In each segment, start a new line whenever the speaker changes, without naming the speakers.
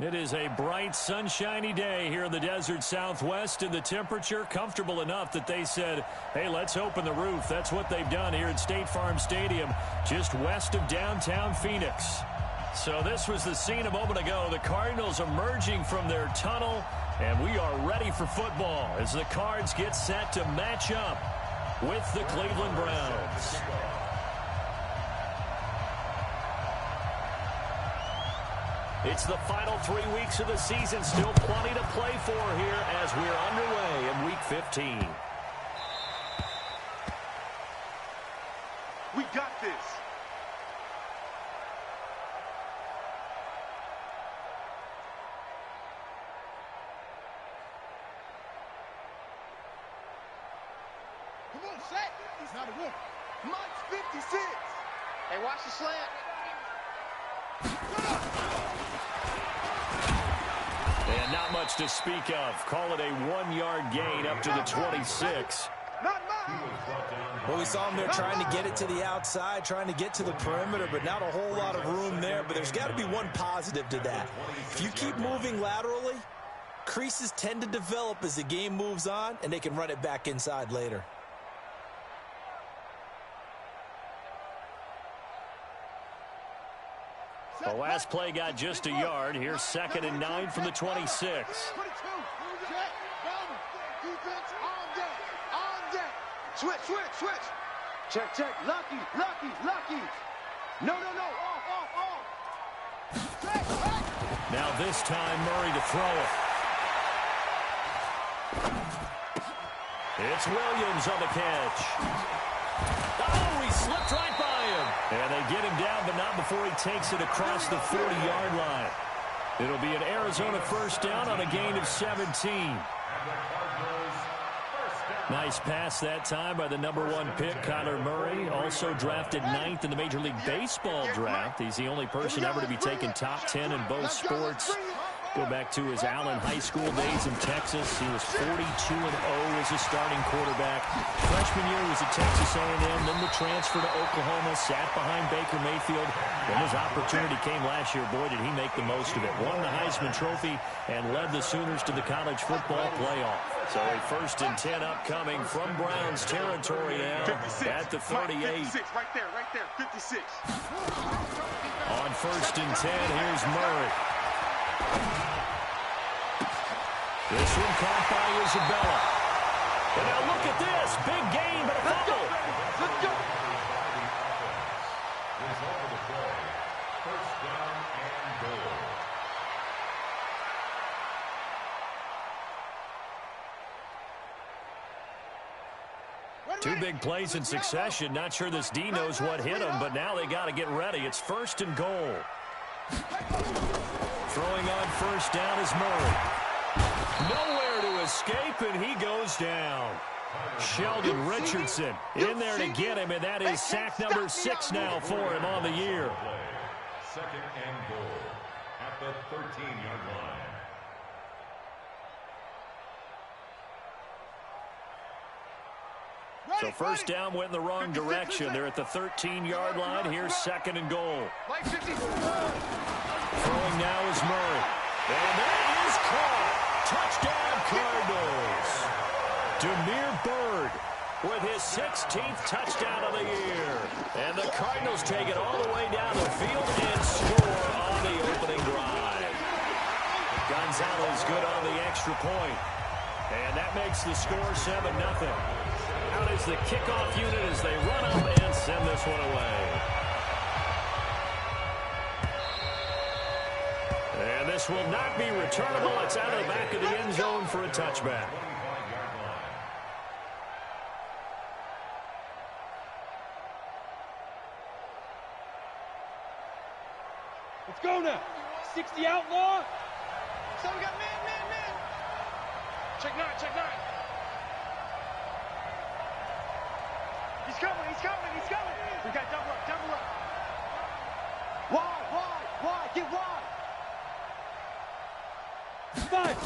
It is a bright, sunshiny day here in the desert Southwest, and the temperature comfortable enough that they said, hey, let's open the roof. That's what they've done here at State Farm Stadium, just west of downtown Phoenix. So this was the scene a moment ago. The Cardinals emerging from their tunnel, and we are ready for football as the Cards get set to match up with the Cleveland Browns. It's the final 3 weeks of the season. Still plenty to play for here as we're underway in Week 15.
We got this.
Come on, set. He's not a one.
Mike's 56.
Hey, watch the slant.
And not much to speak of. Call it a 1-yard gain up to the 26.
Not mine.
Well, we saw him there trying to get it to the outside, trying to get to the perimeter, but not a whole lot of room there. But there's got to be one positive to that. If you keep moving laterally, creases tend to develop as the game moves on, and they can run it back inside later.
The last play got just a yard. Here's 2nd and 9 from the 26.
22. Check. Defense on deck. On deck.
Switch. Check. Lucky. No. Off.
Check.
Now this time Murray to throw it. It's Williams on the catch. Oh, he slipped right by him. And they get him down, but not before he takes it across the 40-yard line. It'll be an Arizona first down on a gain of 17. Nice pass that time by the #1 pick, Kyler Murray. Also drafted 9th in the Major League Baseball draft. He's the only person ever to be taken top 10 in both sports. Go back to his Allen High School days in Texas. He was 42-0 as a starting quarterback. Freshman year was at Texas A&M, then the transfer to Oklahoma, sat behind Baker Mayfield. When his opportunity came last year, boy, did he make the most of it. Won the Heisman Trophy and led the Sooners to the college football playoff. So a 1st and 10 upcoming from Browns territory now
56.
at the 38.
56, right there, 56.
On 1st and 10, here's Murray. This one caught by Isabella. And now look at this. Big gain, but a fumble.
Let's go.
First down and goal.
Two big plays in succession. Not sure this D knows what hit him, but now they got to get ready. It's 1st and goal. Throwing on 1st down is Murray. Nowhere to escape, and he goes down. Sheldon Richardson in there to get him, and that is sack number 6 now for him on the year.
2nd and goal at the 13-yard line.
So 1st down went in the wrong direction. They're at the 13-yard line. Here's 2nd and goal. Throwing now is Murray. And that is caught. Touchdown Cardinals. Demir Bird with his 16th touchdown of the year. And the Cardinals take it all the way down the field and score on the opening drive. Gonzalez good on the extra point. And that makes the score 7-0. Out is the kickoff unit as they run up and send this one away. And this will not be returnable. It's out of the back of the end zone for a touchback.
Let's go now. 60 outlaw.
So we got man. Check 9. He's coming. We got double up. Wide. Get wide.
5.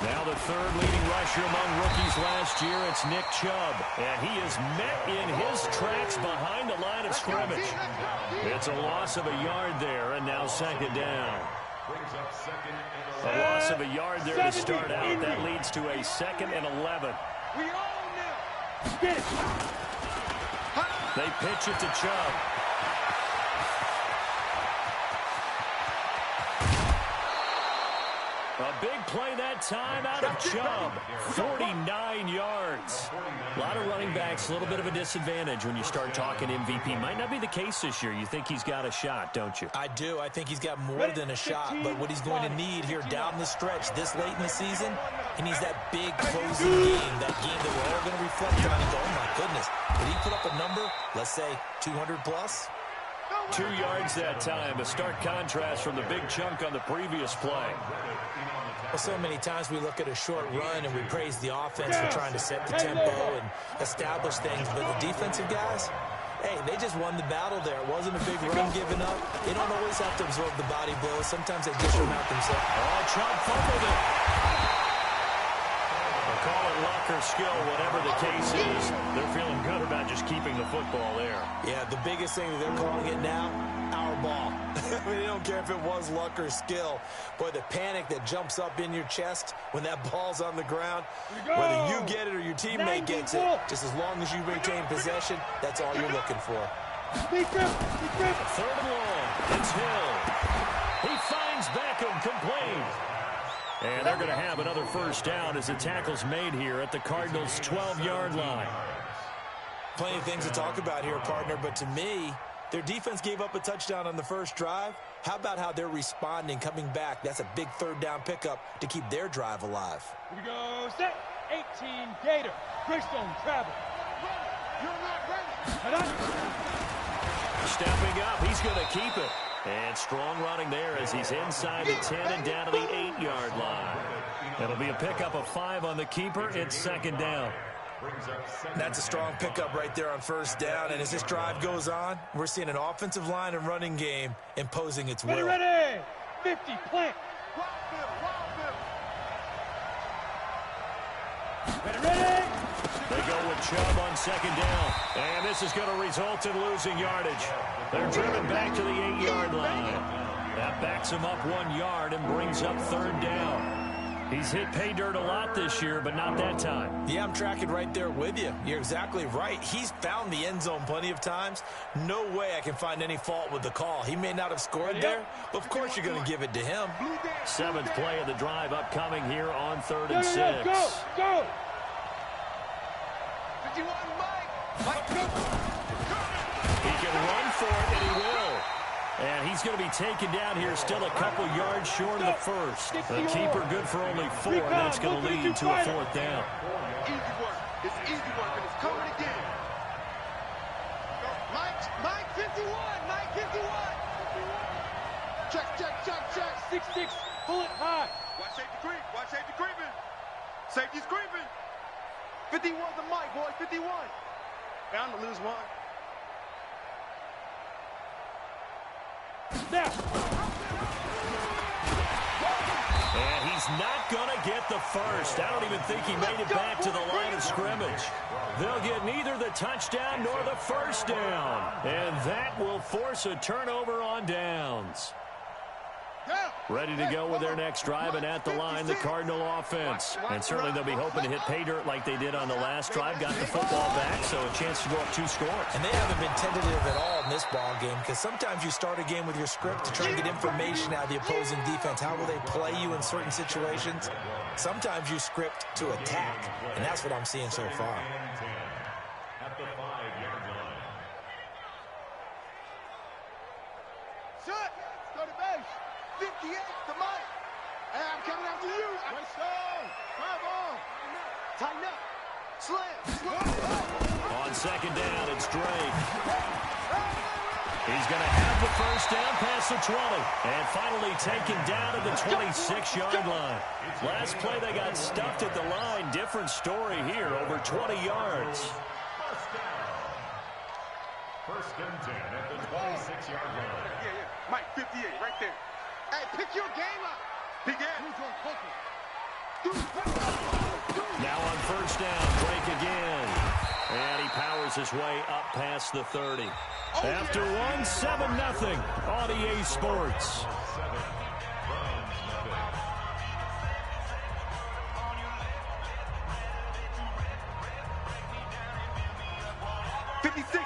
Now the third leading rusher among rookies last year, it's Nick Chubb. And he is met in his tracks behind the line of scrimmage. It's a loss of a yard there, and now 2nd down.
Brings up second and
A loss of a yard there to start out. That leads to a 2nd and 11.
We all now. Get it.
They pitch it to Chubb. A big play that time out of Chubb. 49 yards. A lot of running backs, a little bit of a disadvantage when you start talking MVP. Might not be the case this year. You think he's got a shot, don't you?
I do. I think he's got more than a shot. But what he's going to need here down the stretch this late in the season, he needs that big closing game, that game that we're all going to reflect on and go, oh, my goodness. Did he put up a number, let's say, 200 plus?
2 yards that time. A stark contrast from the big chunk on the previous play.
Well, so many times we look at a short run and we praise the offense for trying to set the tempo and establish things. But the defensive guys, hey, they just won the battle there. It wasn't a big run given up. They don't always have to absorb the body blows. Sometimes they dish them out themselves.
Oh, Chubb fumbled it. They'll call it luck or skill, whatever the case is. They're feeling good about just keeping the football there.
Yeah, the biggest thing that they're calling it now, our ball. I mean, they don't care if it was luck or skill. Boy, the panic that jumps up in your chest when that ball's on the ground, whether you get it or your teammate gets it, just as long as you maintain possession, that's all you're looking for.
3rd and long. It's Hill. He finds Beckham complete. And they're going to have another first down as the tackle's made here at the Cardinals' 12-yard line.
Plenty of things to talk about here, partner, but to me, their defense gave up a touchdown on the first drive. How about how they're responding, coming back? That's a big 3rd down pickup to keep their drive alive.
Here we go. Set. 18 Gator. Greystone travel. You're not ready.
Stepping up. He's going to keep it. And strong running there as he's inside the 10 and down to the 8-yard line. It'll be a pickup of 5 on the keeper. It's 2nd down.
That's a strong pickup right there on 1st down. And as this drive goes on, we're seeing an offensive line and running game imposing its will.
Ready. 50, plant. Ready.
They go with Chubb on 2nd down. And this is going to result in losing yardage. They're driven back to the 8-yard line. That backs him up 1 yard and brings up 3rd down. He's hit pay dirt a lot this year, but not that time.
Yeah, I'm tracking right there with you. You're exactly right. He's found the end zone plenty of times. No way I can find any fault with the call. He may not have scored there, but of course you're going to give it to him.
7th play of the drive upcoming here on 3rd and 6.
Go.
51, Mike.
He can run for it, and he will. And he's going to be taken down here still a couple yards short of the first. The keeper good for only 4, and that's going to lead to a 4th down.
Easy work. It's easy work, and it's coming again. Mike 51. Mike 51. Check.
6-6. Pull it high.
Watch safety creep. Watch safety creeping. Safety's creeping. 51's the Mike, boy. 51. Bound to lose 1.
Snap.
And he's not going to get the first. I don't even think he made it back to the line of scrimmage. They'll get neither the touchdown nor the first down. And that will force a turnover on downs. Ready to go with their next drive, and at the line, the Cardinal offense. And certainly they'll be hoping to hit pay dirt like they did on the last drive. Got the football back, so a chance to go up 2 scores.
And they haven't been tentative at all in this ball game, because sometimes you start a game with your script to try and get information out of the opposing defense. How will they play you in certain situations? Sometimes you script to attack, and that's what I'm seeing so far.
At the 5-yard line.
Shut. Go to base. 58 to Mike. Hey, I'm coming after you.
Greystone. Come on.
Tighten up. Slam.
On 2nd down, it's Drake. He's going to have the first down past the 20. And finally taken down at the 26-yard line. Last play, they got stuffed at the line. Different story here, over 20 yards.
First and 10 at the 26-yard line.
Yeah. Mike 58 right there. Hey, pick your game up. Pick it.
Now on first down, Drake again. And he powers his way up past the 30. After one, 7-0 on EA Sports.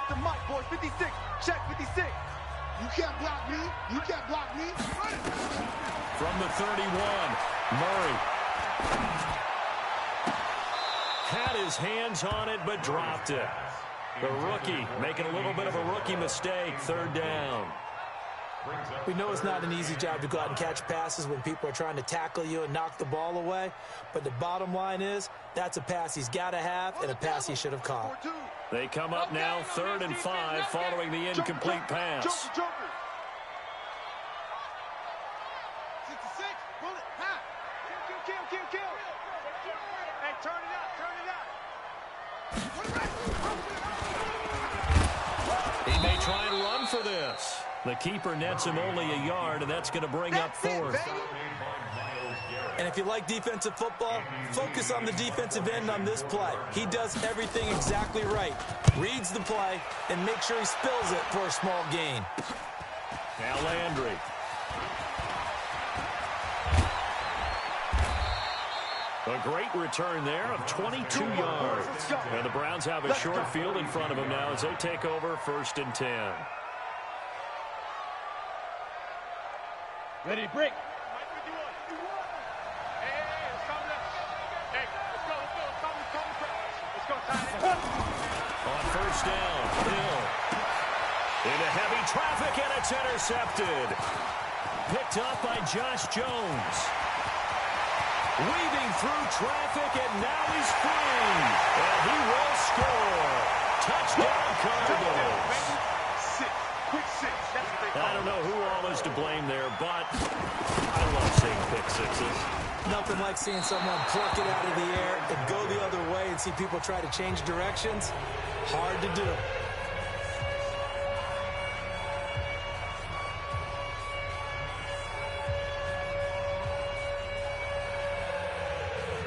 The mic, boys. 56. Check 56.
You can't block me. You can't block me.
From the 31, Murray had his hands on it but dropped it. The rookie making a little bit of a rookie mistake. Third down.
We know it's not an easy job to go out and catch passes when people are trying to tackle you and knock the ball away. But the bottom line is that's a pass he's got to have and a pass he should have caught.
They come up now 3rd and 5 following the incomplete pass.
66, bullet, high.
Kill. Hey, turn it up.
He may try and run for this. The keeper nets him only a yard, and that's going to bring up 4th.
And if you like defensive football, focus on the defensive end on this play. He does everything exactly right. Reads the play and makes sure he spills it for a small gain.
Now Landry. A great return there of 22 yards. And the Browns have a short field in front of them now as they take over 1st and 10.
Ready to break.
On 1st down, Hill. Into heavy traffic, and it's intercepted. Picked up by Josh Jones. Weaving through traffic, and now he's free. And he will score. Touchdown, Cardinals.
Quick six.
I don't know who all is to blame there, but I love seeing pick sixes.
Nothing like seeing someone pluck it out of the air and go the other way and see people try to change directions. Hard to do.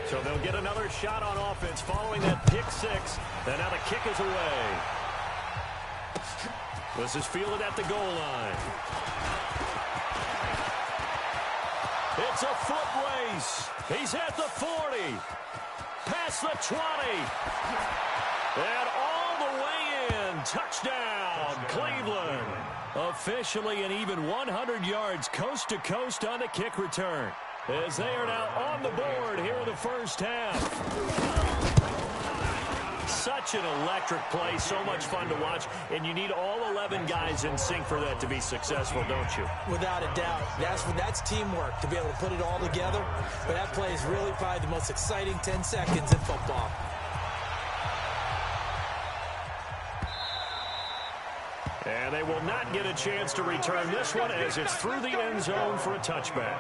So they'll get another shot on offense following that pick six. And now the kick is away. This is fielded at the goal line. It's a foot race. He's at the 40. Past the 20. And all the way in. Touchdown, Cleveland. Officially an even 100 yards coast to coast on the kick return. As they are now on the board here in the first half. Such an electric play, so much fun to watch, and you need all 11 guys in sync for that to be successful, don't you?
Without a doubt. That's teamwork to be able to put it all together. But that play is really probably the most exciting 10 seconds in football.
And they will not get a chance to return this one as it's through the end zone for a touchback.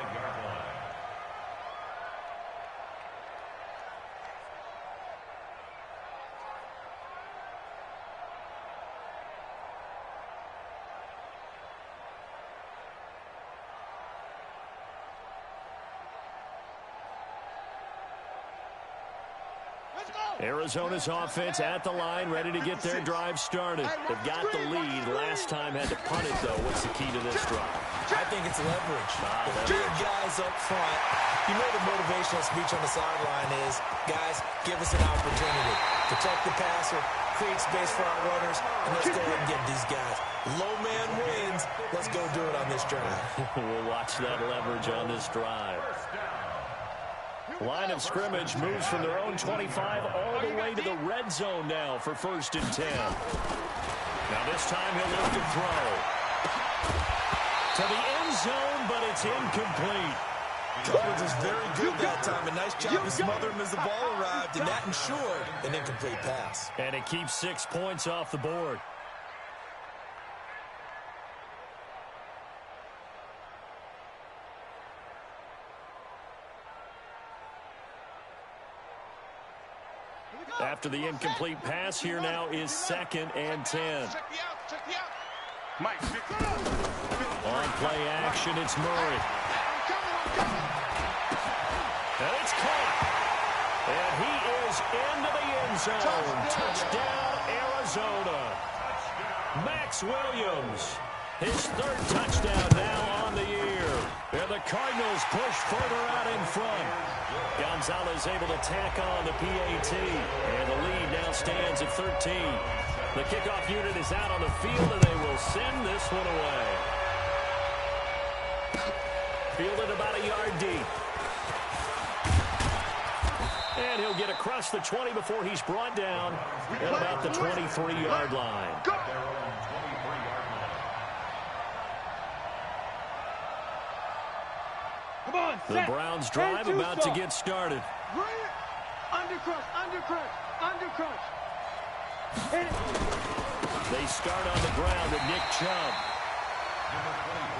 Arizona's offense at the line, ready to get their drive started. They've got the lead. Last time had to punt it, though. What's the key to this drive?
I think it's leverage. The big guys up front. You know the motivational speech on the sideline is, guys, give us an opportunity. Protect the passer, create space for our runners, and let's go ahead and get these guys. Low man wins. Let's go do it on this drive.
We'll watch that leverage on this drive. Line of scrimmage moves from their own 25 all the way to the red zone now for 1st and 10. Now this time he'll look to throw. To the end zone, but it's incomplete.
Coverage was very good that time. A nice job to smother him as the ball arrived, and that ensured an incomplete pass.
And it keeps 6 points off the board. After the incomplete pass, here now is 2nd and 10.
Mike.
On play action, it's Murray. And it's caught. And he is into the end zone. Touchdown, Arizona. Max Williams. His third touchdown now on the year. And the Cardinals push further out in front. Gonzalez able to tack on the PAT. And the lead now stands at 13. The kickoff unit is out on the field, and they will send this one away. Fielded about a yard deep. And he'll get across the 20 before he's brought down at about the 23-yard line.
Come on,
The Browns drive about to get started.
Undercrush, undercrush, undercrush. Hit it.
They start on the ground with Nick Chubb.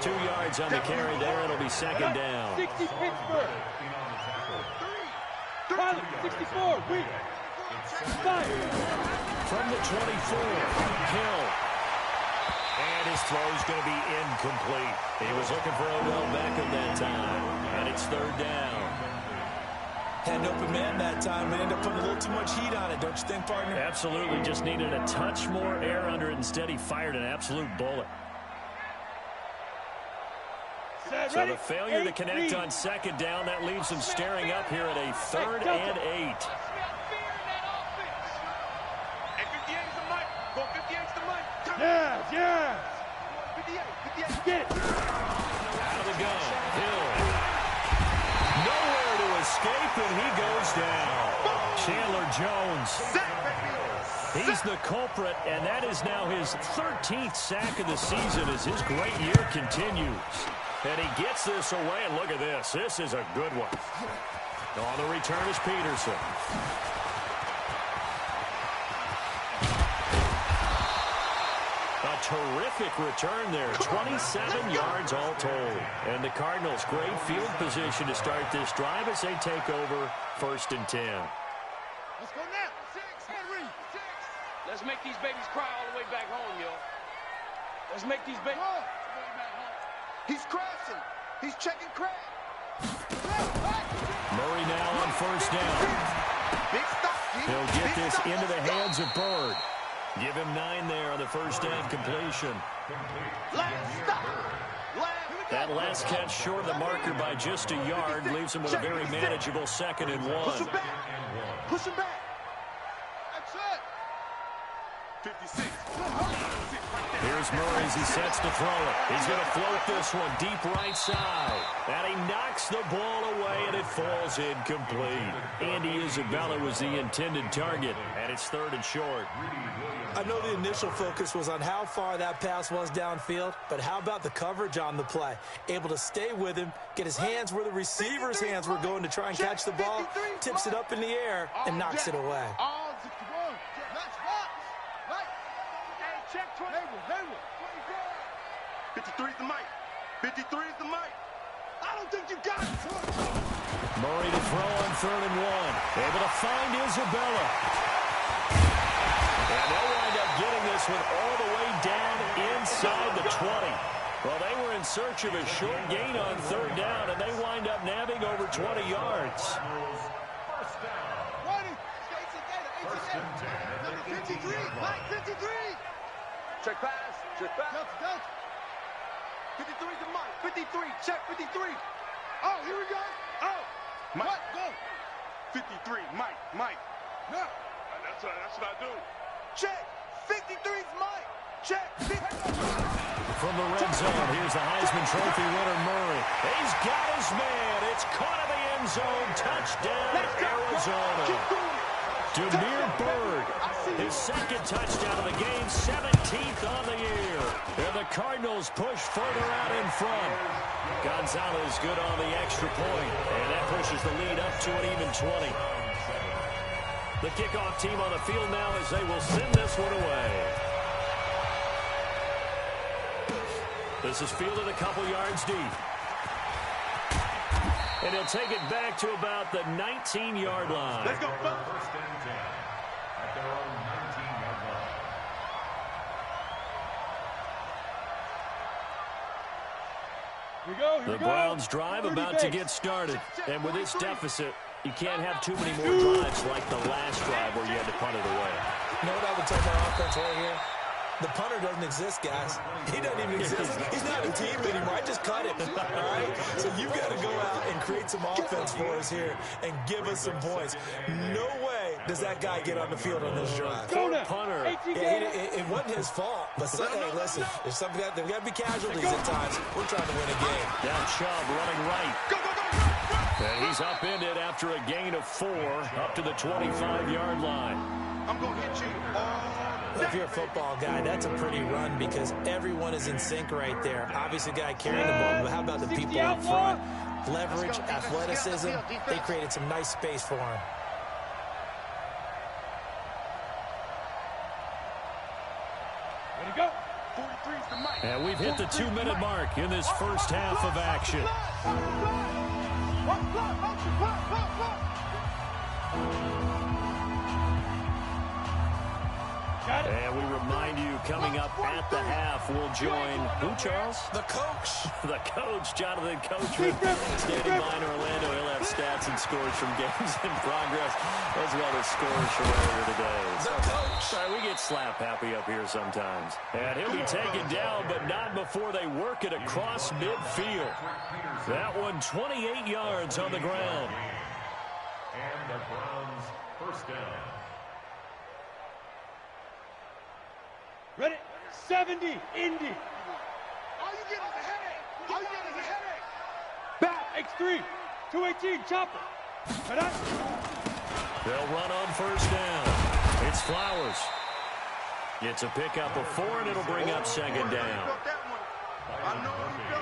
2 yards on the carry there. It'll be second down.
60 Pittsburgh. Pilot, 64, weak. 5.
From the 24, Hill. And his throw's going to be incomplete. He was looking for Odell Beckham that time. And it's third down.
Had an open man that time, but ended up putting a little too much heat on it, don't you think, partner?
Absolutely. Just needed a touch more air under it. Instead, he fired an absolute bullet. So the failure to connect on second down, that leaves him staring up here at a 3rd and 8.
Yes, yes.
58.
Get it.
Out of the gun, Hill. Nowhere to escape, and he goes down. Chandler Jones. He's the culprit, and that is now his 13th sack of the season as his great year continues. And he gets this away, and look at this. This is a good one. On the return is Peterson. A terrific return there. 27 yards all told. And the Cardinals, great field position to start this drive as they take over 1st and 10.
Let's go now. 6, Henry. 6.
Let's make these babies cry all the way back home, yo. Let's make these babies
Go.
He's crashing. He's checking crash.
Murray now on 1st down.
Big stop.
He'll get this into the hands of Bird. Give him 9 there on the 1st down completion.
Last stop.
That last catch short of the marker by just a yard leaves him with a very manageable 2nd and 1.
Push him back. Push him back.
That's it.
56.
Here's Murray as he sets to throw it. He's going to float this one deep right side. And he knocks the ball away, and it falls incomplete. Andy Isabella was the intended target, and it's 3rd and short.
I know the initial focus was on how far that pass was downfield, but how about the coverage on the play? Able to stay with him, get his hands where the receiver's hands were going to try and catch the ball, tips it up in the air, and knocks it away.
All 61. That's box. Right.
Hey, check 20.
Hayward.
53 is the mic. 53 is the mic.
I don't think you got it.
Murray to throw on 3rd and 1. Able to find Isabella. And they'll wind up getting this one all the way down inside the 20. Well, they were in search of a short gain on 3rd down, and they wind up nabbing over 20 yards.
20. Number 53. Mike, 53.
Check pass. Check pass.
Delta.
53 is the mic. 53. Check 53.
Oh, here we go. Oh.
Mike.
What? Go.
53. Mike.
No.
That's what I do. Check. 53 is Mike. Check.
From the red zone, here's the Heisman Trophy winner, Murray. He's got his man. It's caught in the end zone. Touchdown, Arizona. Demir Bird, his 2nd touchdown of the game, 17th on the year. And the Cardinals push further out in front. Gonzalez good on the extra point, and that pushes the lead up to an even 20. The kickoff team on the field now as they will send this one away. This is fielded a couple yards deep. And he'll take it back to about the 19-yard line.
Let's go, folks.
1st and 10 at their own 19-yard line.
Here we go.
The Browns drive about to get started. And with this deficit, you can't have too many more drives like the last drive where you had to punt it away.
You know what I would tell my offense right here? The punter doesn't exist, guys. He doesn't even exist. He's not a team anymore. I just cut him, all right? So you've got to go out and create some offense for us here and give us some points. No way does that guy get on the field on this drive.
Punter.
Yeah, it wasn't his fault. But, hey, listen, there's got to be casualties at times. We're trying to win a game.
Down Chubb running right. And he's upended after a gain of 4 up to the 25-yard line.
I'm going to hit you.
If you're a football guy, that's a pretty run because everyone is in sync right there. Obviously, the guy carrying the ball, but how about the people up front? Leverage, athleticism, they created some nice space for him.
Ready to go.
43's the mic.
And we've hit the 2-minute mark in this first half of action. And we remind you, coming up at the half, we'll join who, Charles?
The coach.
The coach, Jonathan Coachman, standing by in Orlando. He'll have stats and scores from games in progress, as well as scores from earlier today.
The coach.
Sorry, we get slap happy up here sometimes. And he'll be taken down, but not before they work it across midfield. That one, 28 yards on the ground.
And the Browns first down.
Ready? 70, Indy.
All you get is a headache. All you get is a headache.
Back, X3. 218, chopper.
They'll run on first down. It's Flowers. It's a pickup of 4, and it'll bring up second down.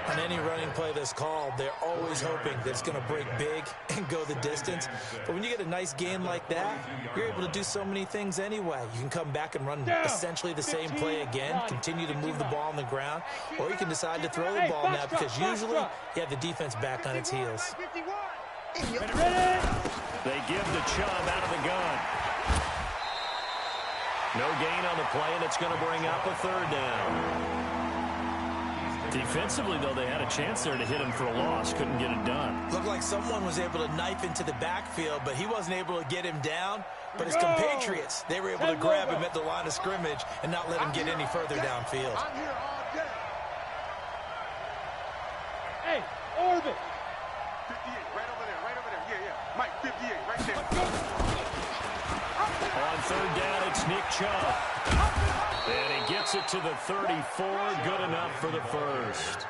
On any running play that's called, they're always hoping that it's going to break big and go the distance. But when you get a nice gain like that, you're able to do so many things anyway. You can come back and run essentially the same play again, continue to move the ball on the ground, or you can decide to throw the ball now because usually you have the defense back on its heels.
They give the Chubb out of the gun. No gain on the play, and it's going to bring up a third down. Defensively, though, they had a chance there to hit him for a loss. Couldn't get it done.
Looked like someone was able to knife into the backfield, but he wasn't able to get him down. But his compatriots, they were able to grab him at the line of scrimmage and not let him get any further downfield.
I'm here all day.
Hey, orbit.
58, right over there. Yeah. Mike, 58, right there.
On third down, it's Nick Chubb. And he gets it to the 34. Good enough for the first.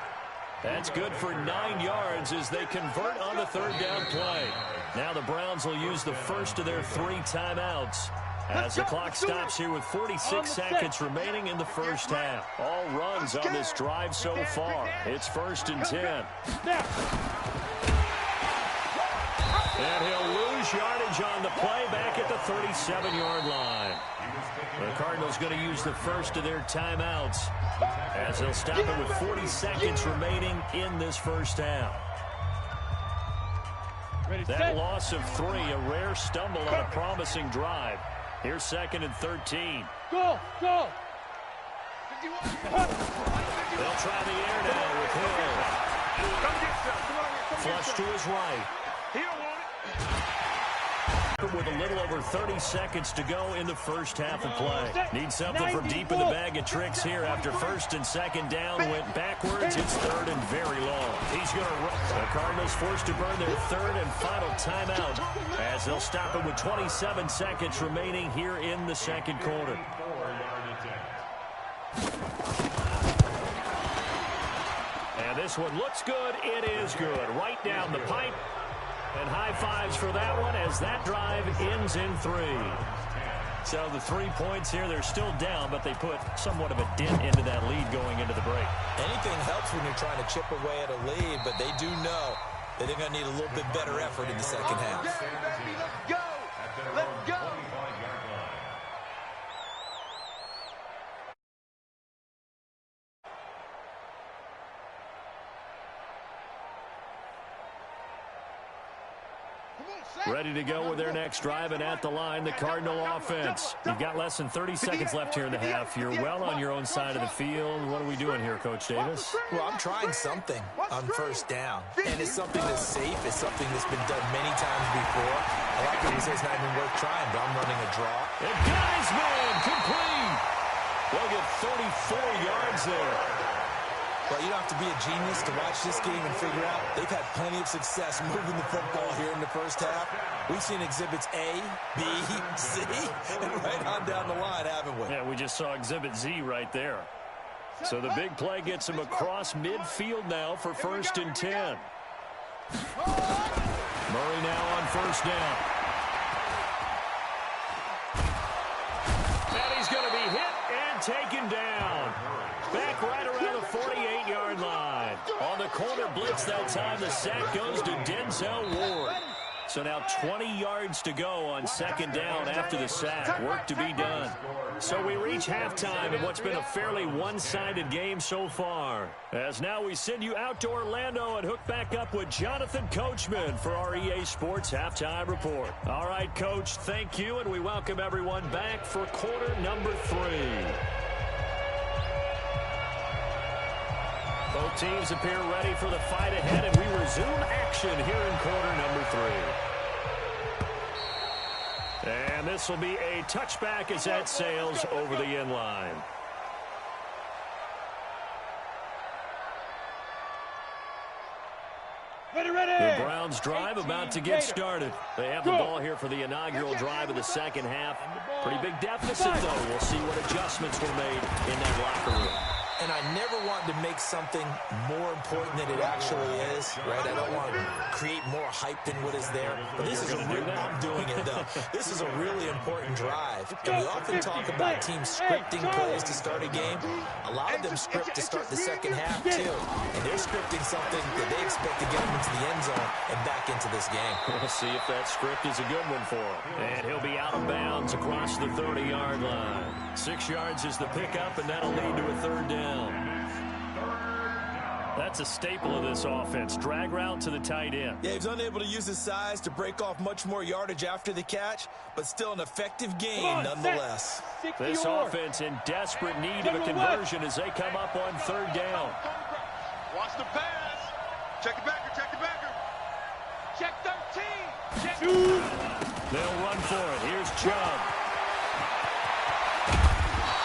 That's good for 9 yards as they convert on the third down play. Now the Browns will use the first of their 3 timeouts as the clock stops here with 46 seconds remaining in the first half. All runs on this drive so far. It's 1st and 10. And he'll lose yardage on the play back at the 37-yard line. The Cardinals going to use the first of their timeouts as they'll stop it with 40 seconds remaining in this first half. That loss of 3, a rare stumble on a promising drive. Here's 2nd and 13.
Go.
They'll try the air now with Hill. Flush to his right. With a little over 30 seconds to go in the first half of play. Need something from deep in the bag of tricks here after 1st and 2nd down. Went backwards. It's 3rd and very long. He's going to run. The Cardinals forced to burn their 3rd and final timeout as they'll stop it with 27 seconds remaining here in the second quarter. And this one looks good. It is good. Right down the pipe. And high fives for that one as that drive ends in 3. So the 3 points here, they're still down, but they put somewhat of a dent into that lead going into the break.
Anything helps when you're trying to chip away at a lead, but they do know that they're going to need a little bit better effort in the second half.
Yeah, baby, let's go. Let's go.
Ready to go with their next drive, and at the line, the Cardinal offense. You've got less than 30 seconds left here in the half. You're well on your own side of the field. What are we doing here, Coach Davis?
Well, I'm trying something on first down, and it's something that's safe. It's something that's been done many times before. I like when he says it's not even worth trying, but I'm running a draw.
And Geisman complete. They'll get 34 yards there.
Well, you don't have to be a genius to watch this game and figure out they've had plenty of success moving the football here in the first half. We've seen exhibits A, B, C, and right on down the line, haven't we?
Yeah, we just saw exhibit Z right there. So the big play gets him across midfield now for 1st and 10. Murray now on 1st down. And he's going to be hit and taken down. Back right around the 48-yard line. On the corner blitz that time, the sack goes to Denzel Ward. So now 20 yards to go on 2nd down after the sack. Work to be done. So we reach halftime in what's been a fairly one-sided game so far. As now we send you out to Orlando and hook back up with Jonathan Coachman for our EA Sports Halftime Report. All right, Coach, thank you, and we welcome everyone back for quarter number 3. Both teams appear ready for the fight ahead, and we resume action here in quarter number 3. And this will be a touchback as that sails over the end line. The Browns drive about to get started. They have the ball here for the inaugural drive of the second half. Pretty big deficit, though. We'll see what adjustments were made in that locker room.
And I never want to make something more important than it actually is, right? I don't want to create more hype than what is there. But this is a real, I'm doing it, though. This is a really important drive. And we often talk about teams scripting plays to start a game. A lot of them script to start the second half, too. And they're scripting something that they expect to get them into the end zone and back into this game.
We'll see if that script is a good one for him. And he'll be out of bounds across the 30-yard line. 6 yards is the pickup, and that'll lead to a 3rd down. That's a staple of this offense. Drag route to the tight end.
Yeah, he's unable to use his size to break off much more yardage after the catch, but still an effective gain nonetheless.
This offense in desperate need of a conversion as they come up on 3rd down.
Watch the pass. Check the backer, check the backer.
Check 13. Check
2.
They'll run for it. Here's Chubb.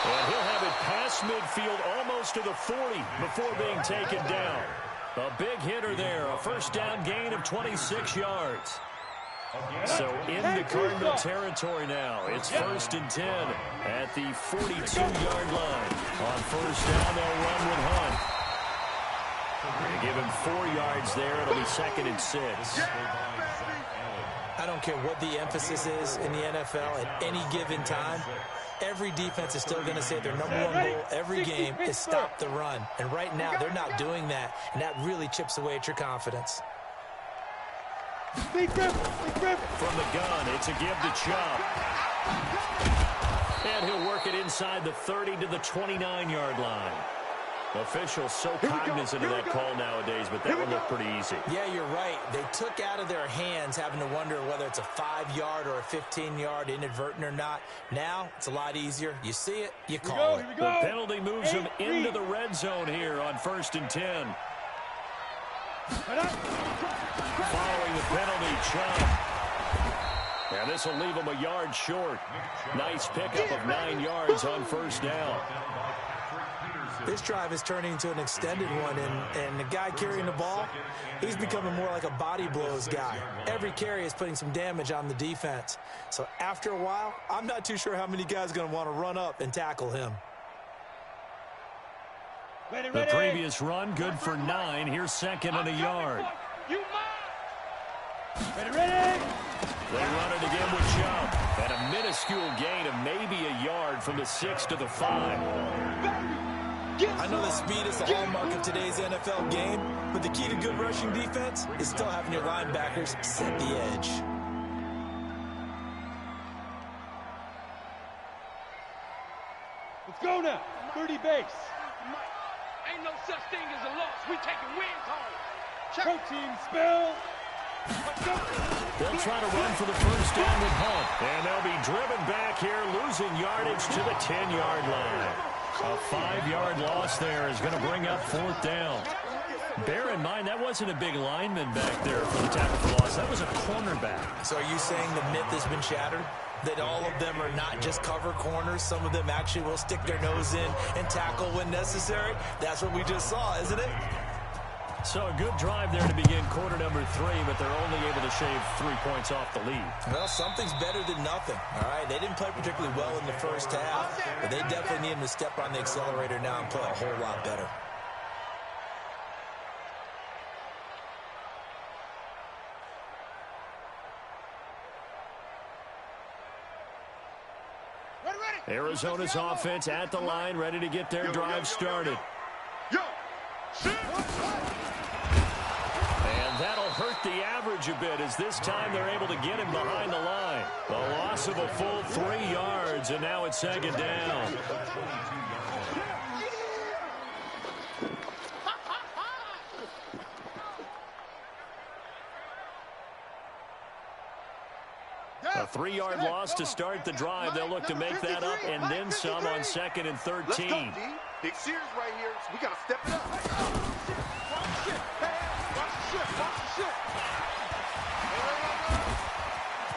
And he'll have it past midfield almost to the 40 before being taken down. A big hitter there. A 1st down gain of 26 yards. So into Cardinal territory now. It's 1st and 10 at the 42-yard line. On 1st down, they'll run with Hunt. They give him 4 yards there. It'll be 2nd and 6.
I don't care what the emphasis is in the NFL at any given time. Every defense is still going to say their #1 goal every game is stop the run. And right now, they're not doing that, and that really chips away at your confidence.
From the gun, it's a give to Chubb. And he'll work it inside the 30 to the 29-yard line. Officials so cognizant of that call nowadays, but that would look pretty easy.
Yeah, you're right. They took out of their hands having to wonder whether it's a 5-yard or a 15-yard inadvertent or not. Now, it's a lot easier. You see it, you call it.
The penalty moves them into the red zone here on 1st and 10. Following the penalty, Chubb. And this will leave them a yard short. Nice pickup of 9 yards on 1st down.
This drive is turning into an extended one, and the guy carrying the ball, he's becoming more like a body blows guy. Every carry is putting some damage on the defense. So after a while, I'm not too sure how many guys are going to want to run up and tackle him.
The previous run, good for 9. Here's 2nd and a yard.
Ready.
They run it again with Chubb. And a minuscule gain of maybe a yard from the 6 to the 5.
I know that speed is the hallmark of today's NFL game, but the key to good rushing defense is still having your linebackers set the edge.
Let's go now. 30 base.
Ain't no such thing as a loss. We taking wins home.
Protein spill.
They'll try to run for the 1st down with Hunt. And they'll be driven back here, losing yardage to the 10-yard line. A 5-yard loss there is going to bring up 4th down. Bear in mind, that wasn't a big lineman back there for the tackle for loss. That was a cornerback.
So are you saying the myth has been shattered? that all of them are not just cover corners. Some of them actually will stick their nose in and tackle when necessary. That's what we just saw, isn't it?
So a good drive there to begin quarter number 3, but they're only able to shave 3 points off the lead.
Well, something's better than nothing, all right? They didn't play particularly well in the first half, but they definitely need them to step on the accelerator now and play a whole lot better.
Arizona's offense at the line, ready to get their drive started. And that'll hurt the average a bit, as this time they're able to get him behind the line. A loss of a full 3 yards, and now it's second down. A 3-yard loss to start the drive. They'll look to make that up and then some on 2nd and 13.
Let's go, D. Big series right here. We got to step it up.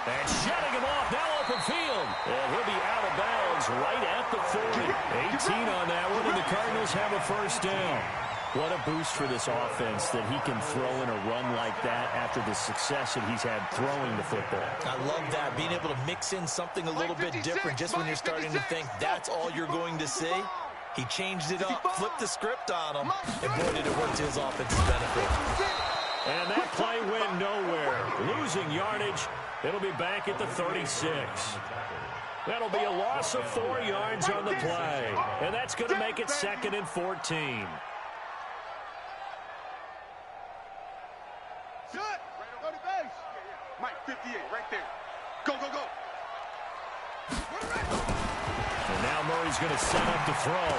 And shutting him off, now open field. And he'll be out of bounds right at the 40. 18 on that one, and the Cardinals have a first down. What a boost for this offense that he can throw in a run like that after the success that he's had throwing the football.
I love that, being able to mix in something a little bit different just when you're starting to think that's all you're going to see. He changed it up, flipped the script on him, and boy, did it work to his offensive benefit.
And that play went nowhere. Losing yardage. It'll be back at the 36. That'll be a loss of 4 yards on the play. And that's going to make it 2nd and 14.
Shut! Go to base!
Mike, 58, right there. Go, go, go.
And now Murray's going to set up to throw.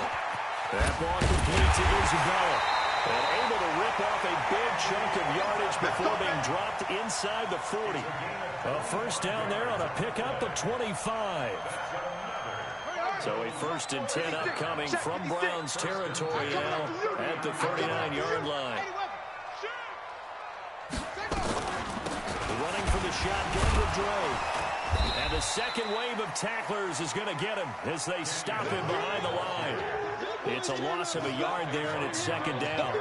That ball complete to Isabella. And able to rip off a big chunk of yardage before being dropped inside the 40. A first down there on a pickup of 25. So a 1st and 10 upcoming from Browns territory now at the 39-yard line. Running for the shotgun with Dre. And the second wave of tacklers is going to get him as they stop him behind the line. It's a loss of a yard there, and it's 2nd down.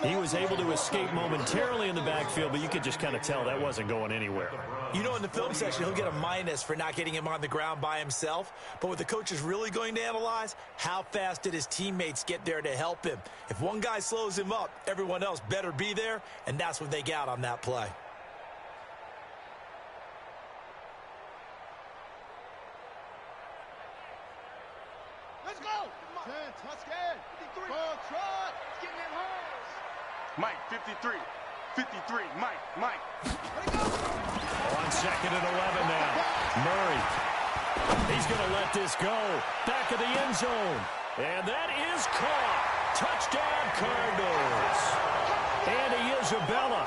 He was able to escape momentarily in the backfield, but you could just kind of tell that wasn't going anywhere.
You know, in the film section, he'll get a minus for not getting him on the ground by himself. But what the coach is really going to analyze, how fast did his teammates get there to help him? If one guy slows him up, everyone else better be there, and that's what they got on that play.
Let's go! 10, touchdown! 53. Ball trot! Get in that house!
Mike, 53. 53, Mike.
On 2nd and 11 now. Murray. He's going to let this go. Back of the end zone. And that is caught. Touchdown, Cardinals. Andy Isabella.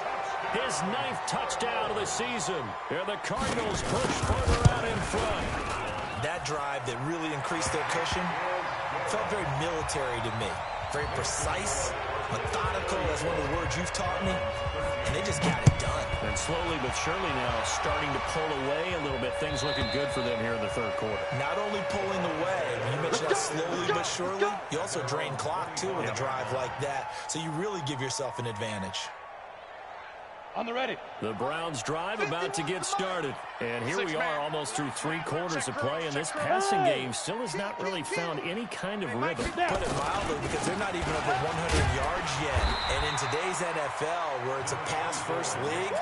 His 9th touchdown of the season. And the Cardinals push further out in front.
That drive that really increased their cushion felt very military to me. Very precise, methodical, that's one of the words you've taught me. And they just got it done.
And slowly but surely now starting to pull away a little bit. Things looking good for them here in the 3rd quarter.
Not only pulling away, you mentioned that slowly but surely, you also drain clock too with a drive like that. So you really give yourself an advantage.
On the ready.
The Browns drive about to get started. And here we are almost through 3 quarters of play, and this passing game still has not really found any kind of rhythm.
Put it mildly, because they're not even over 100 yards yet. And in today's NFL, where it's a pass-first league,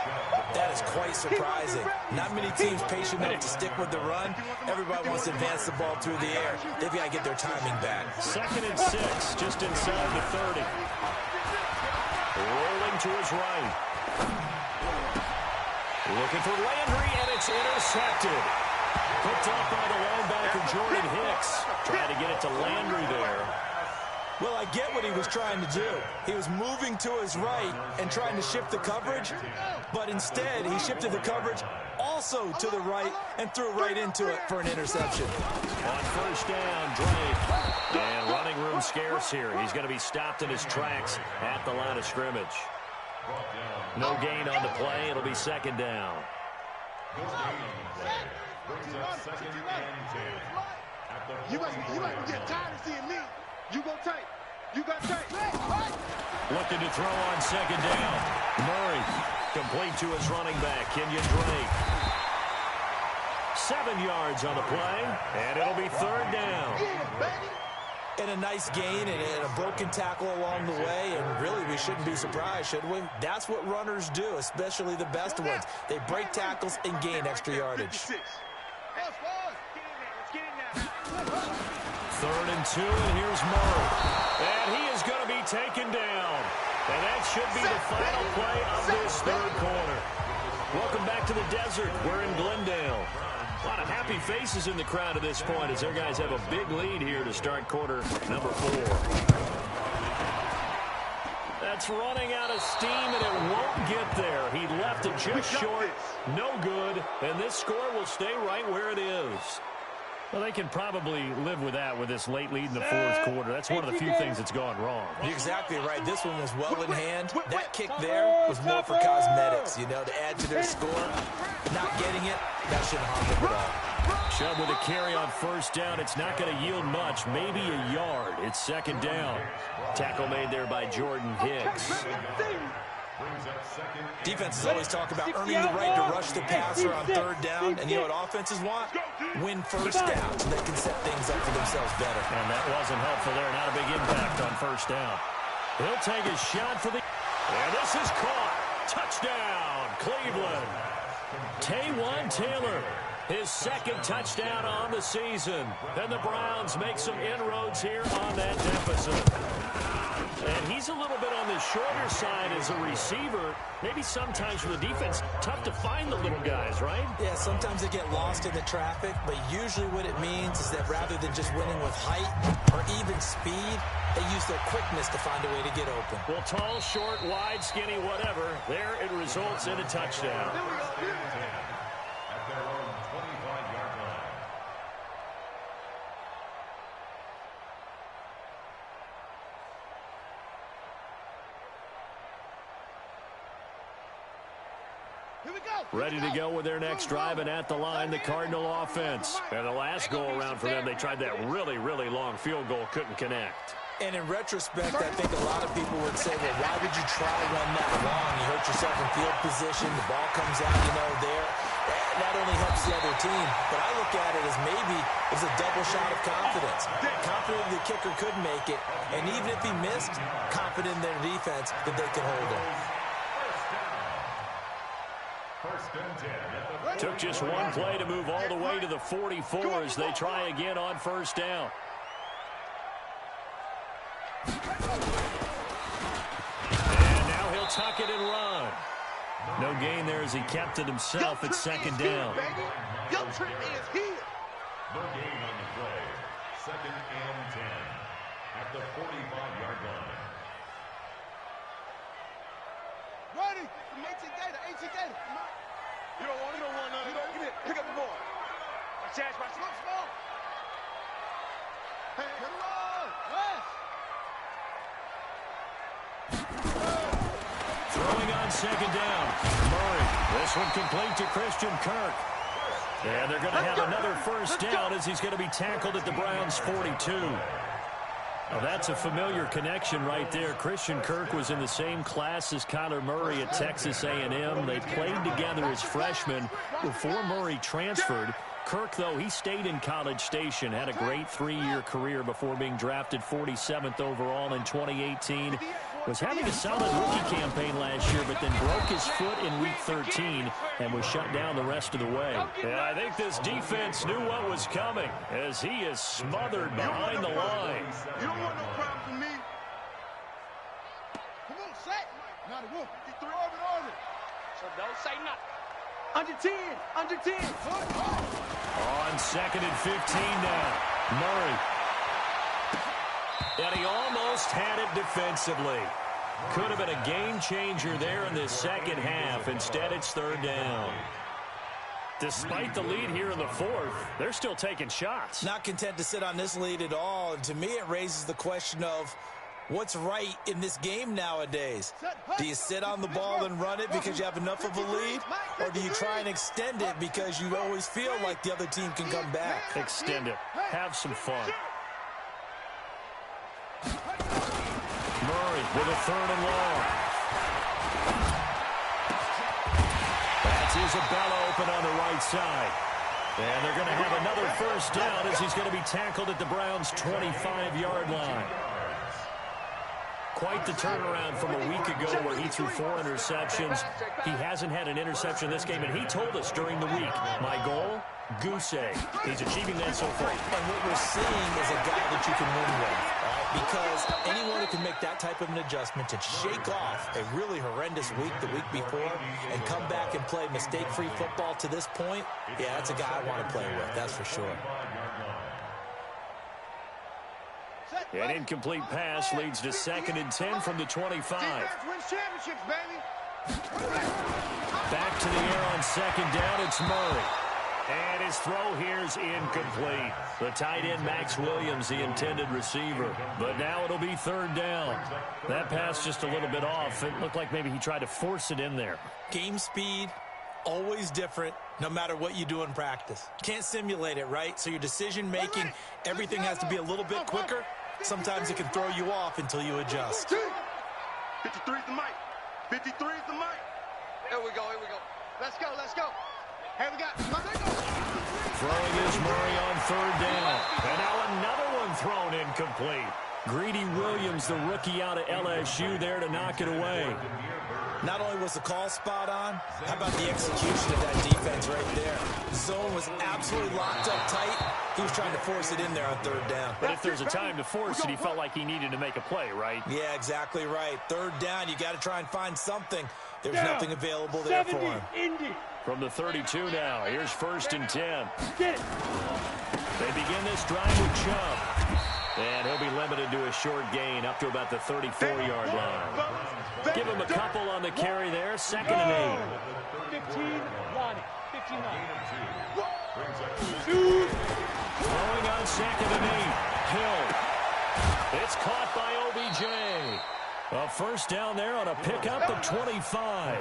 that is quite surprising. Not many teams patient enough to stick with the run. Everybody wants to advance the ball through the air. They've got to get their timing back.
2nd and 6, just inside the 30. Rolling to his right. Looking for Landry, and it's intercepted. Picked up by the linebacker, Jordan Hicks. Trying to get it to Landry there.
Well, I get what he was trying to do. He was moving to his right and trying to shift the coverage, but instead he shifted the coverage also to the right and threw right into it for an interception.
On 1st down, Drake. And running room scarce here. He's going to be stopped in his tracks at the line of scrimmage. No gain on the play. It'll be 2nd down.
Brings up second and 10. At the
You might get tired of seeing me.
You go tight. You got tight.
Looking to throw on second down. Murray complete to his running back, Kenyon Drake. 7 yards on the play, and it'll be third down.
And a nice gain and a broken tackle along the way, and really we shouldn't be surprised, should we? That's what runners do, especially the best ones. They break tackles and gain extra yardage.
3rd and 2, and here's Murray. And he is going to be taken down. And that should be the final play of this third quarter. Welcome back to the desert. We're in Glendale. A lot of happy faces in the crowd at this point as their guys have a big lead here to start quarter number 4. That's running out of steam, and it won't get there. He left it just short. No good. And this score will stay right where it is. Well, they can probably live with that with this late lead in the fourth quarter. That's one of the few things that's gone wrong.
You're exactly right. This one was well in hand. That kick there was more for cosmetics, you know, to add to their score. Not getting it, that shouldn't harm them at all.
Chubb with a carry on first down. It's not going to yield much, maybe a yard. It's second down. Tackle made there by Jordan Hicks.
Defenses always talk about earning the right to rush the passer on third down. And you know what offenses want? Win first down so they can set things up for themselves better.
And that wasn't helpful there. Not a big impact on first down. He'll take his shot for the... And this is caught. Touchdown, Cleveland. Taywan Taylor, his second touchdown on the season. And the Browns make some inroads here on that deficit. And he's a little bit on the shorter side as a receiver. Maybe sometimes for the defense, tough to find the little guys, right?
Yeah, sometimes they get lost in the traffic, but usually what it means is that rather than just winning with height or even speed, they use their quickness to find a way to get open.
Well, tall, short, wide, skinny, whatever, there it results in a touchdown.
At their own 25-yard line.
Ready to go with their next drive, and at the line, the Cardinal offense. And the last go-around for them, they tried that really, really long field goal, couldn't connect.
And in retrospect, I think a lot of people would say, well, why would you try to run that long? You hurt yourself in field position, the ball comes out, you know, there. That only helps the other team. But I look at it as maybe it's a double shot of confidence. Confident the kicker could make it, and even if he missed, confident in their defense that they can hold him.
Took just one play to move all the way to the 44 as they try again on first down. And now he'll tuck it and run. No gain there as he kept it himself at second down.
Your trip is here.
No gain on the play. Second and 10 at the 45-yard line.
Ready. AT Gator.
You don't want none. Give it. Pick up the ball.
Watch that, watch that.
Small. Hey, get along. West.
Throwing on second down. Murray. This one complete to Christian Kirk. And they're going to have another first down as he's going to be tackled at the Browns' 42. Well, that's a familiar connection right there. Christian Kirk was in the same class as Kyler Murray at Texas A&M. They played together as freshmen before Murray transferred. Kirk, though, he stayed in College Station, had a great 3-year career before being drafted 47th overall in 2018. Was having a solid rookie campaign last year, but then broke his foot in Week 13 and was shut down the rest of the way. And I think this defense knew what was coming as he is smothered behind the line.
You don't want no problem from me.
Come on, set. Not a whoop. Get through orbit.
So don't say nothing.
Under 10.
On second and 15 now. Murray. And he almost had it defensively. Could have been a game changer there in the second half. Instead, it's third down. Despite the lead here in the fourth, they're still taking shots.
Not content to sit on this lead at all. And to me, it raises the question of, What's right in this game nowadays? Do you sit on the ball and run it because you have enough of a lead? Or do you try and extend it because you always feel like the other team can come back?
Extend it. Have some fun. Murray with a 3rd and long. That's Isabella open on the right side. And they're going to have another first down as he's going to be tackled at the Browns' 25-yard line. Quite the turnaround from a week ago where he threw 4 interceptions. He hasn't had an interception this game, and he told us during the week, my goal, goose egg. He's achieving that so far.
And what we're seeing is a guy that you can win with, because anyone who can make that type of an adjustment to shake off a really horrendous week the week before and come back and play mistake-free football to this point, yeah, that's a guy I want to play with, that's for sure.
An incomplete pass leads to 2nd and 10 from the 25. Back to the air on 2nd down, it's Murray. And his throw here's incomplete. The tight end, Max Williams, the intended receiver. But now it'll be 3rd down. That pass just a little bit off. It looked like maybe he tried to force it in there.
Game speed, always different, no matter what you do in practice. Can't simulate it, right? So your decision-making, everything has to be a little bit quicker. Sometimes it can throw you off until you adjust.
53's the mic. 53's the mic.
Here we go, here we go.
Let's go, let's go. Here we go.
Throwing is Murray on 3rd down. And now another one thrown incomplete. Greedy Williams, the rookie out of LSU, there to knock it away.
Not only was the call spot on, how about the execution of that defense right there? Zone was absolutely locked up tight. He was trying to force it in there on 3rd down.
But if there's a time to force it, he felt like he needed to make a play, right?
Yeah, exactly right. 3rd down, you got to try and find something. There's nothing available there for him.
From the 32 now, here's 1st and 10. They begin this drive with Chubb. And he'll be limited to a short gain up to about the 34-yard line. Give him a couple on the carry there. 2nd and 8.
15, Lonnie. 59.
Throwing on 2nd and 8. Hill. It's caught by OBJ. A first down there on a pickup of 25.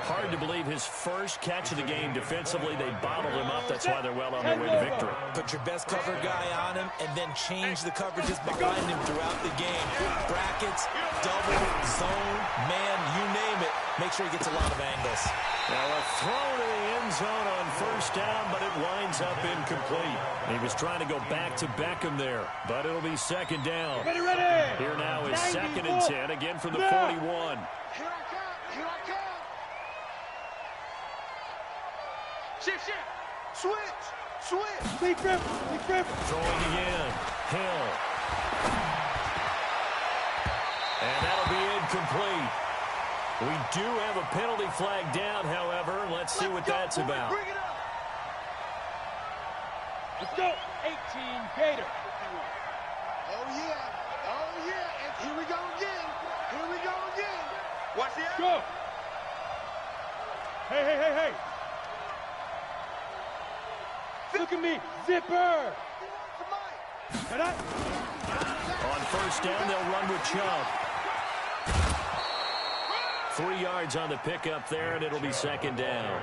Hard to believe his first catch of the game defensively. They bottled him up. That's why they're well on their way to victory.
Put your best cover guy on him and then change the coverages behind him throughout the game. Brackets, double, zone, man, you name it. Make sure he gets a lot of angles.
Now a throw to the end zone on 1st down, but it winds up incomplete. He was trying to go back to Beckham there, but it'll be 2nd down.
Ready.
Here now is 2nd and 10, again from the 41.
Here I come. Here I come.
Shift. Switch.
Big grip.
Throwing again. Hill. And that'll be incomplete. We do have a penalty flag down, however. Let's see what that's about.
Bring it up.
Let's go. 18, Gator.
Oh, yeah. And here we go again.
Watch the action.
Go. Hey. Look at me. Zipper.
On 1st down, they'll run with Chubb. 3 yards on the pickup there, and it'll be 2nd down.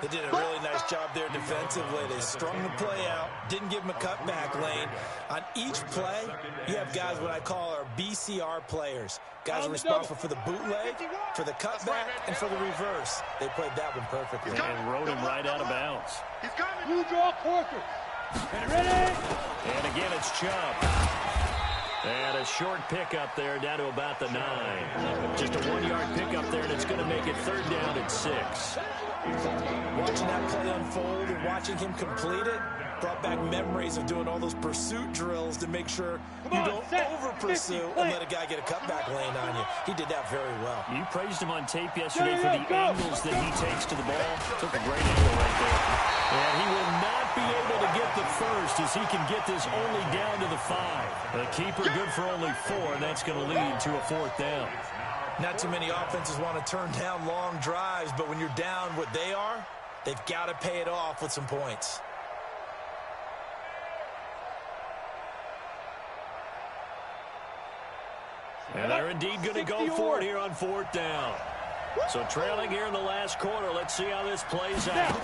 They did a really nice job there defensively. They strung the play out, didn't give him a cutback lane. On each play, you have guys what I call our BCR players. Guys are responsible for the bootleg, for the cutback, and for the reverse. They played that one perfectly.
And rode him right out of bounds.
He's coming.
Blue draw quarter. Ready.
And again, it's Chubb. And a short pickup there down to about the 9. Just a 1-yard pickup there, and it's going to make it 3rd down at 6.
Watching that play unfold and watching him complete it brought back memories of doing all those pursuit drills to make sure you don't over-pursue and let a guy get a cutback lane on you. He did that very well.
You praised him on tape yesterday for the angles that he takes to the ball. Took a great angle right there. And he will not be able to get the first as he can get this only down to the 5. The keeper good for only 4, and that's going to lead to a 4th down.
Not too many offenses want to turn down long drives, but when you're down what they are, they've got to pay it off with some points.
And they're indeed going to go for it here on 4th down. So trailing here in the last quarter. Let's see how this plays out.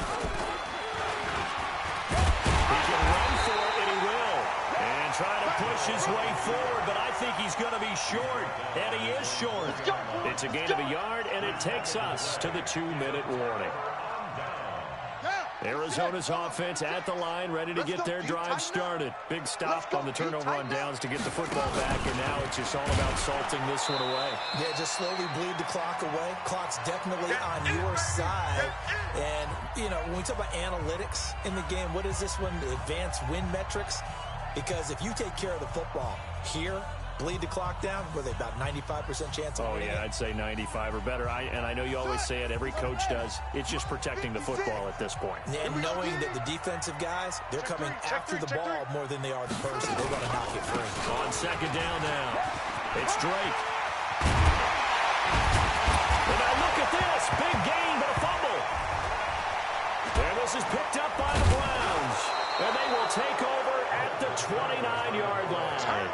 He can run for it, and he will. And try to push his way forward, but I think he's going to be short. And he is short. It's a gain of a yard, and it takes us to the 2-minute warning. Arizona's offense at the line, ready to get their drive started. Big stop on the turnover on downs to get the football back, and now it's just all about salting this one away.
Yeah, just slowly bleed the clock away. Clock's definitely on your side. And, you know, when we talk about analytics in the game, what is this one? The advanced win metrics? Because if you take care of the football here, bleed the clock down, were they about 95% chance of winning?
Oh, yeah, I'd say 95 or better. And I know you always say it, every coach does. It's just protecting the football at this point.
And knowing that the defensive guys, they're coming after the ball more than they are the person. They want to knock it free.
On 2nd down now, it's Drake. And now look at this. Big gain, but a fumble. And this is picked up by the Browns. And they will take over at the 29-yard line.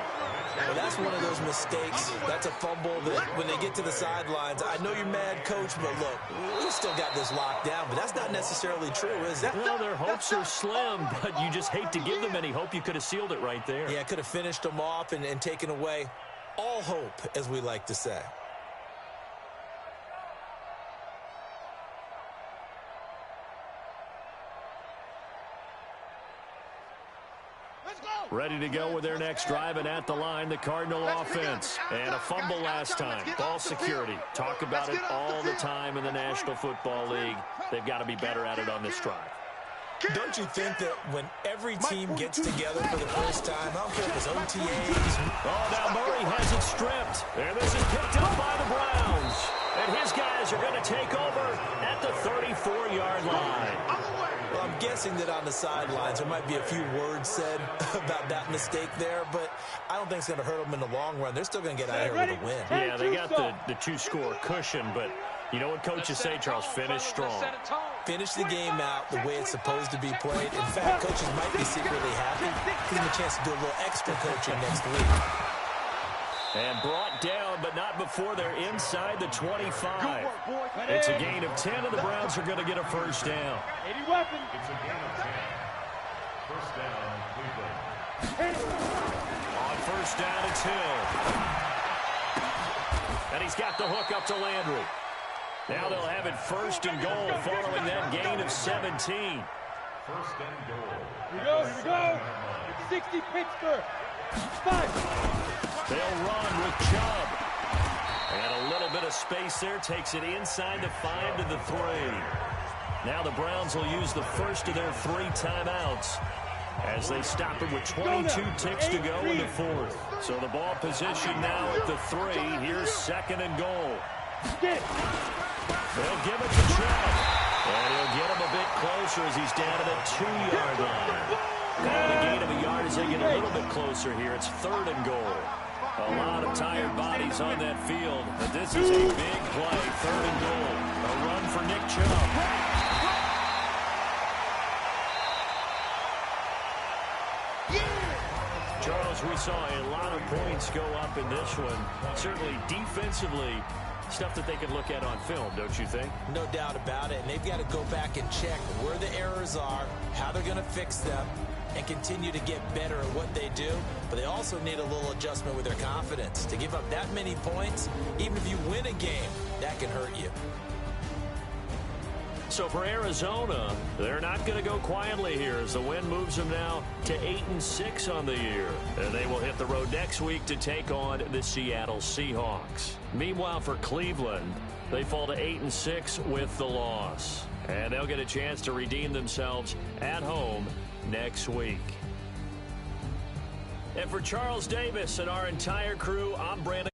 Well, that's one of those mistakes. That's a fumble that when they get to the sidelines, I know you're mad, Coach, but look, we still got this locked down, but that's not necessarily true, is it?
Well, their hopes are slim, but you just hate to give them any hope. You could have sealed it right there.
Yeah, could have finished them off and taken away all hope, as we like to say.
Ready to go with their next drive, and at the line, the Cardinal offense. And a fumble last time. Ball security. Talk about it all the time in the National Football League. They've got to be better at it on this drive.
Don't you think that when every team gets together for the first time, I don't care if it's OTAs.
Oh, now Murray has it stripped. And this is picked up by the Browns. And his guys are going to take over at the 34-yard line.
Well, I'm guessing that on the sidelines there might be a few words said about that mistake there, but I don't think it's going to hurt them in the long run. They're still going to get out of here with a win.
Yeah, they got the 2-score cushion, but you know what coaches say, Charles? Finish strong.
Finish the game out the way it's supposed to be played. In fact, coaches might be secretly happy. Give them a chance to do a little extra coaching next week.
And brought down, but not before they're inside the 25. It's a gain of 10, and the Browns are going to get a first down.
It's a gain of 10. First down, Cleveland.
On first down, it's Hill. And he's got the hook up to Landry. Now they'll have it 1st and goal following that gain of 17.
1st and goal.
Here we go. 60 Pittsburgh. 5.
They'll run with Chubb. And a little bit of space there. Takes it inside the 5 to the 3. Now the Browns will use the first of their 3 timeouts as they stop it with 22 ticks to go in the 4th. So the ball position now at the 3. Here's 2nd and goal. They'll give it to Chubb. And he'll get him a bit closer as he's down to the 2-yard line. Call the gain of a yard as they get a little bit closer here. It's 3rd and goal. A lot of tired bodies on that field, but this is a big play. 3rd and goal. A run for Nick Chubb. Charles, we saw a lot of points go up in this one. Certainly defensively, stuff that they can look at on film, don't you think?
No doubt about it. And they've got to go back and check where the errors are, how they're going to fix them, and continue to get better at what they do. But they also need a little adjustment with their confidence. To give up that many points, even if you win a game, that can hurt you.
So for Arizona, they're not going to go quietly here as the win moves them now to 8-6 on the year. And they will hit the road next week to take on the Seattle Seahawks. Meanwhile, for Cleveland, they fall to 8-6 with the loss. And they'll get a chance to redeem themselves at home next week. And for Charles Davis and our entire crew, I'm Brandon